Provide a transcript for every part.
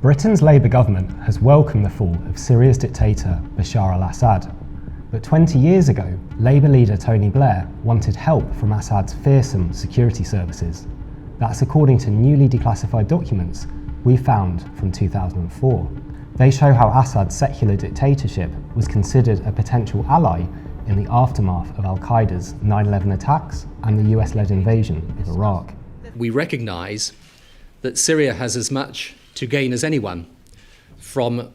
Britain's Labour government has welcomed the fall of Syria's dictator Bashar Al Assad. But 20 years ago, Labour leader Tony Blair wanted help from Assad's fearsome security services. That's according to newly declassified documents we found from 2004. They show how Assad's secular dictatorship was considered a potential ally in the aftermath of Al-Qaeda's 9/11 attacks and the US-led invasion of Iraq. We recognise that Syria has as much to gain as anyone from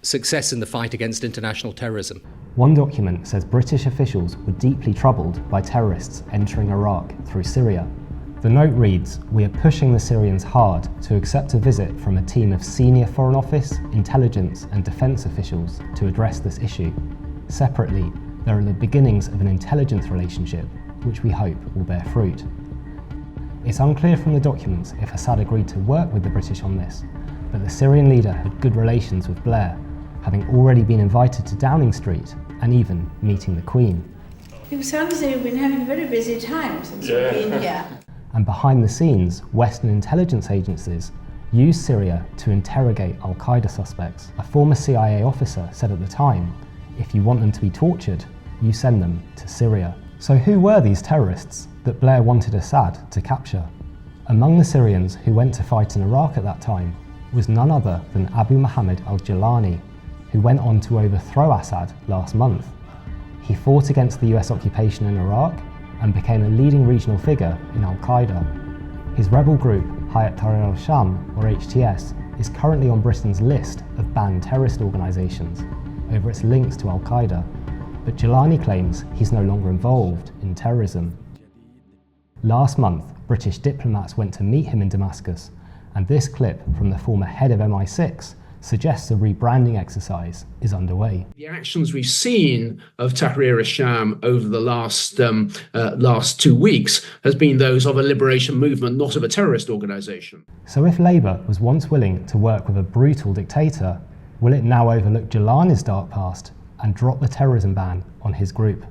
success in the fight against international terrorism. One document says British officials were deeply troubled by terrorists entering Iraq through Syria. The note reads, "We are pushing the Syrians hard to accept a visit from a team of senior Foreign Office, intelligence and defence officials to address this issue. Separately, there are the beginnings of an intelligence relationship which we hope will bear fruit." It's unclear from the documents if Assad agreed to work with the British on this, but the Syrian leader had good relations with Blair, having already been invited to Downing Street and even meeting the Queen. It sounds as though you've been having a very busy time since you've been here. And behind the scenes, Western intelligence agencies used Syria to interrogate Al-Qaeda suspects. A former CIA officer said at the time, "If you want them to be tortured, you send them to Syria." So who were these terrorists that Blair wanted Assad to capture? Among the Syrians who went to fight in Iraq at that time was none other than Abu Muhammad al-Jilani, who went on to overthrow Assad last month. He fought against the US occupation in Iraq and became a leading regional figure in Al-Qaeda. His rebel group, Hayat Tahrir al-Sham, or HTS, is currently on Britain's list of banned terrorist organisations over its links to Al-Qaeda, but Jilani claims he's no longer involved in terrorism. Last month, British diplomats went to meet him in Damascus, and this clip from the former head of MI6 suggests a rebranding exercise is underway. The actions we've seen of Tahrir al-Sham over the last 2 weeks has been those of a liberation movement, not of a terrorist organisation. So if Labour was once willing to work with a brutal dictator, will it now overlook Jilani's dark past and drop the terrorism ban on his group?